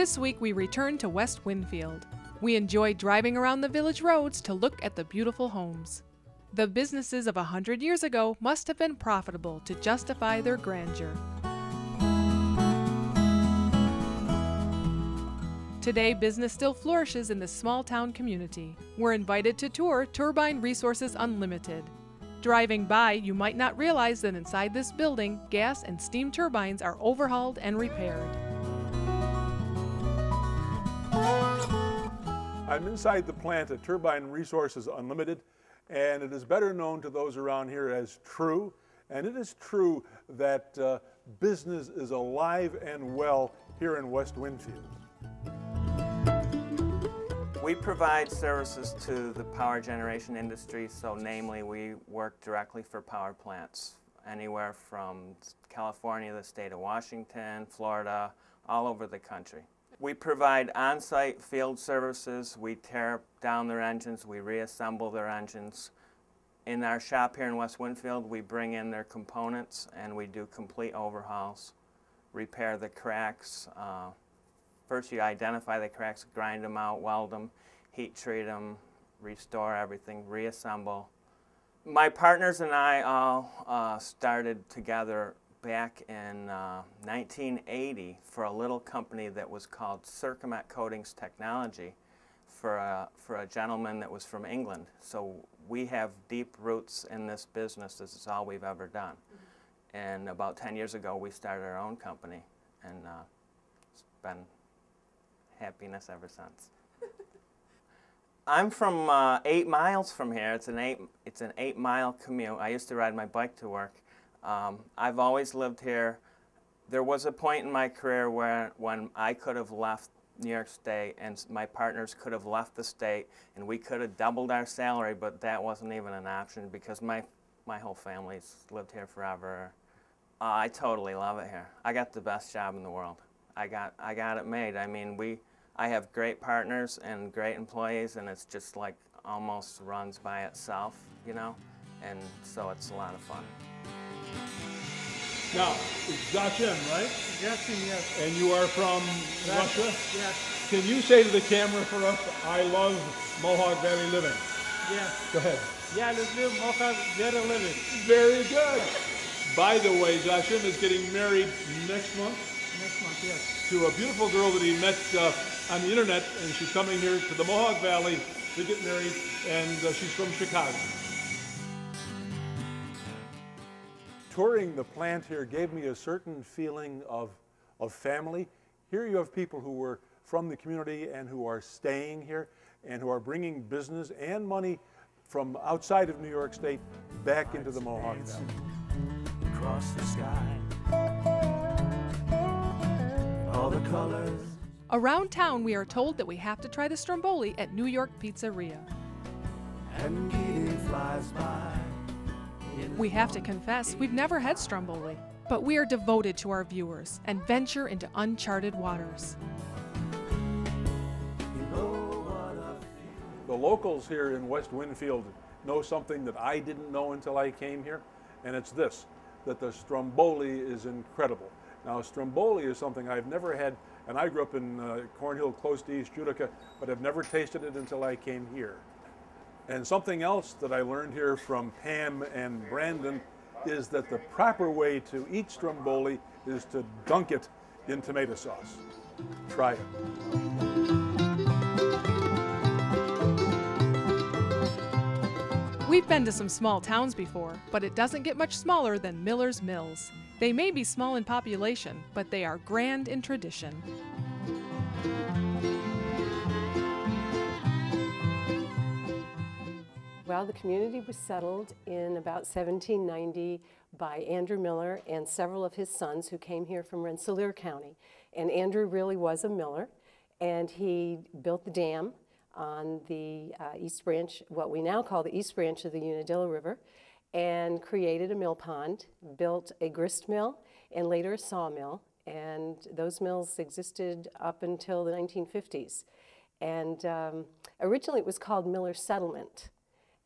This week we return to West Winfield. We enjoy driving around the village roads to look at the beautiful homes. The businesses of 100 years ago must have been profitable to justify their grandeur. Today, business still flourishes in this small town community. We're invited to tour Turbine Resources Unlimited. Driving by, you might not realize that inside this building, gas and steam turbines are overhauled and repaired. I'm inside the plant at Turbine Resources Unlimited, and it is better known to those around here as True. And it is true that business is alive and well here in West Winfield. We provide services to the power generation industry, so namely we work directly for power plants, anywhere from California, the state of Washington, Florida, all over the country. We provide on-site field services. We tear down their engines, we reassemble their engines. In our shop here in West Winfield, we bring in their components and we do complete overhauls, repair the cracks. First you identify the cracks, grind them out, weld them, heat treat them, restore everything, reassemble. My partners and I all started together back in 1980 for a little company that was called Circumet Coatings Technology for a gentleman that was from England. So we have deep roots in this business. This is all we've ever done. And about 10 years ago we started our own company, and it's been happiness ever since. I'm from 8 miles from here. It's an 8-mile commute. I used to ride my bike to work. I've always lived here. There was a point in my career when I could have left New York State and my partners could have left the state and we could have doubled our salary, but that wasn't even an option because my whole family's lived here forever. I totally love it here. I got the best job in the world. I got it made. I mean, I have great partners and great employees, and it's just like almost runs by itself, you know, and so it's a lot of fun. Now, it's Joachim, right? Joachim, yes. And you are from Russia? Yes. Can you say to the camera for us, I love Mohawk Valley living? Yes. Go ahead. Yeah, let's live Mohawk Valley living. Very good. By the way, Joachim is getting married next month. Next month, yes. To a beautiful girl that he met on the internet, and she's coming here to the Mohawk Valley to get married, and she's from Chicago. Touring the plant here gave me a certain feeling of family. Here you have people who were from the community and who are staying here and who are bringing business and money from outside of New York State back into the Mohawk Valley. Across the sky, all the colors. Around town, we are told that we have to try the Stromboli at New York Pizzeria. And Kitty flies by. We have to confess, we've never had Stromboli, but we are devoted to our viewers and venture into uncharted waters. The locals here in West Winfield know something that I didn't know until I came here, and it's this, that the Stromboli is incredible. Now, Stromboli is something I've never had, and I grew up in Cornhill, close to East Utica, but I've never tasted it until I came here. And something else that I learned here from Pam and Brandon is that the proper way to eat Stromboli is to dunk it in tomato sauce. Try it. We've been to some small towns before, but it doesn't get much smaller than Miller's Mills. They may be small in population, but they are grand in tradition. Well, the community was settled in about 1790 by Andrew Miller and several of his sons who came here from Rensselaer County. And Andrew really was a miller, and he built the dam on the East Branch, what we now call the East Branch of the Unadilla River, and created a mill pond, built a grist mill, and later a sawmill. And those mills existed up until the 1950s. And originally it was called Miller's Settlement.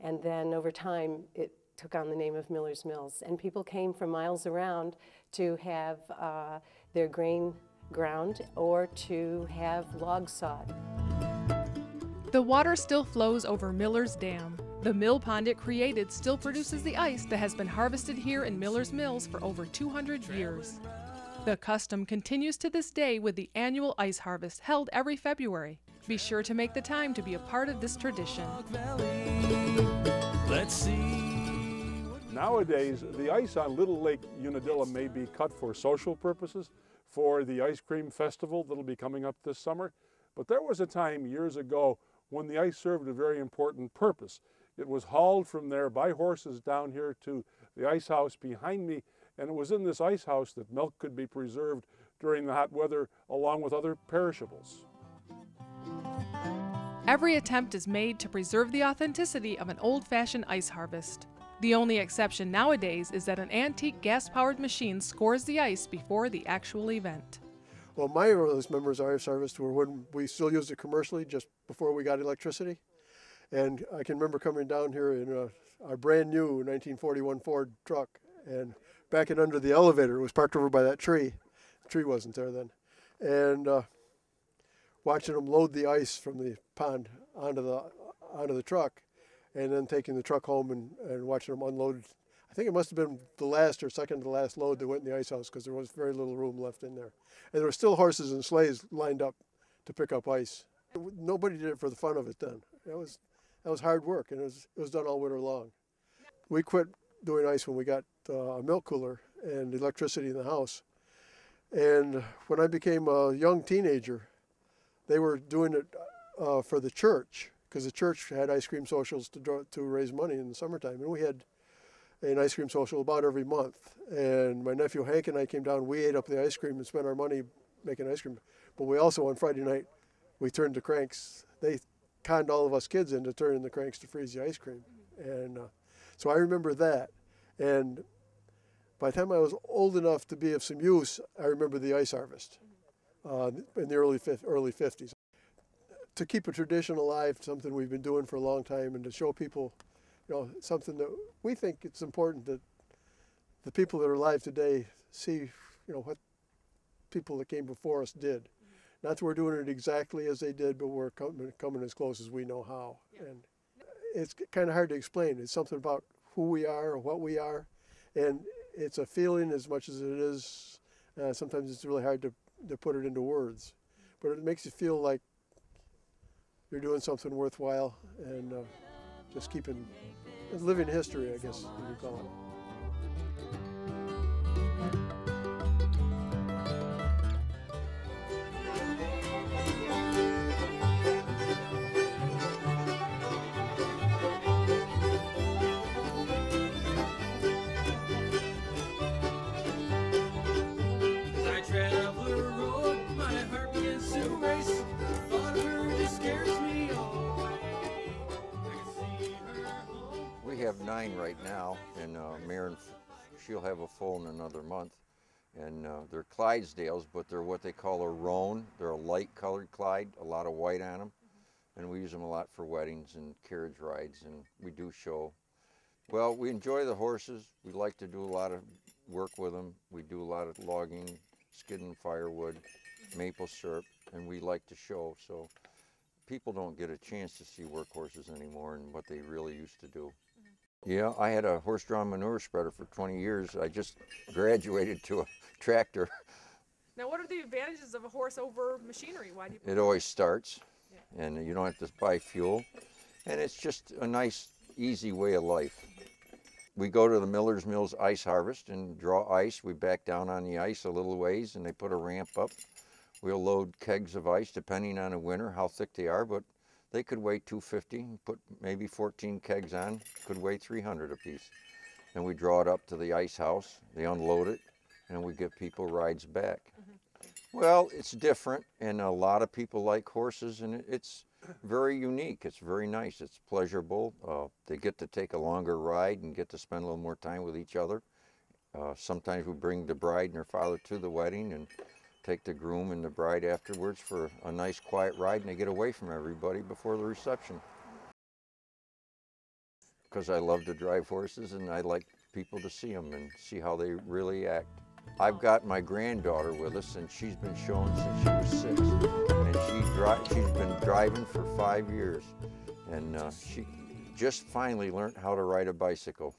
And then over time, it took on the name of Miller's Mills. And people came from miles around to have their grain ground or to have logs sawed. The water still flows over Miller's Dam. The mill pond it created still produces the ice that has been harvested here in Miller's Mills for over 200 years. The custom continues to this day with the annual ice harvest held every February. Be sure to make the time to be a part of this tradition. Let's see. Nowadays, the ice on Little Lake Unadilla may be cut for social purposes, for the ice cream festival that'll be coming up this summer. But there was a time years ago when the ice served a very important purpose. It was hauled from there by horses down here to the ice house behind me, and it was in this ice house that milk could be preserved during the hot weather along with other perishables. Every attempt is made to preserve the authenticity of an old-fashioned ice harvest. The only exception nowadays is that an antique gas-powered machine scores the ice before the actual event. Well, my earliest memories of ice harvest were when we still used it commercially, just before we got electricity. And I can remember coming down here in a brand new 1941 Ford truck and backing under the elevator. It was parked over by that tree. The tree wasn't there then. And watching them load the ice from the pond onto the truck, and then taking the truck home and watching them unload. I think it must have been the last or second to last load that went in the ice house because there was very little room left in there. And there were still horses and sleighs lined up to pick up ice. Nobody did it for the fun of it then. That was hard work, and it was done all winter long. We quit doing ice when we got a milk cooler and electricity in the house. And when I became a young teenager, they were doing it for the church, because the church had ice cream socials to raise money in the summertime. And we had an ice cream social about every month. And my nephew Hank and I came down, we ate up the ice cream and spent our money making ice cream. But we also, on Friday night, we turned the cranks. They conned all of us kids into turning the cranks to freeze the ice cream. And so I remember that. And by the time I was old enough to be of some use, I remember the ice harvest in the early 50s. To keep a tradition alive, something we've been doing for a long time, and to show people, something that we think it's important that the people that are alive today see, what people that came before us did. Not that we're doing it exactly as they did, but we're coming as close as we know how. Yeah. And it's kind of hard to explain. It's something about who we are or what we are, and it's a feeling as much as it is. Sometimes it's really hard to put it into words, but it makes you feel like you're doing something worthwhile and just living history, I guess you would call it. We have 9 right now, and Maren, she'll have a foal in another month. And they're Clydesdales, but they're what they call a roan. They're a light-colored Clyde, a lot of white on them. And we use them a lot for weddings and carriage rides, and we do show. Well, we enjoy the horses. We like to do a lot of work with them. We do a lot of logging, skidding firewood, maple syrup, and we like to show. So people don't get a chance to see workhorses anymore and what they really used to do. Yeah, I had a horse-drawn manure spreader for 20 years. I just graduated to a tractor. Now, what are the advantages of a horse over machinery? Why do you? It always starts, and you don't have to buy fuel, and it's just a nice, easy way of life. We go to the Miller's Mills ice harvest and draw ice. We back down on the ice a little ways, and they put a ramp up. We'll load kegs of ice, depending on the winter, how thick they are, but they could weigh 250, put maybe 14 kegs on, could weigh 300 apiece. And we draw it up to the ice house, they unload it, and we give people rides back. Well, it's different, and a lot of people like horses, and it's very unique. It's very nice. It's pleasurable. They get to take a longer ride and get to spend a little more time with each other. Sometimes we bring the bride and her father to the wedding and take the groom and the bride afterwards for a nice quiet ride, and they get away from everybody before the reception. Because I love to drive horses, and I like people to see them and see how they really act. I've got my granddaughter with us, and she's been showing since she was 6. And she's been driving for 5 years. And she just finally learned how to ride a bicycle.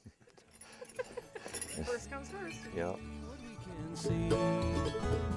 First comes first. Yeah.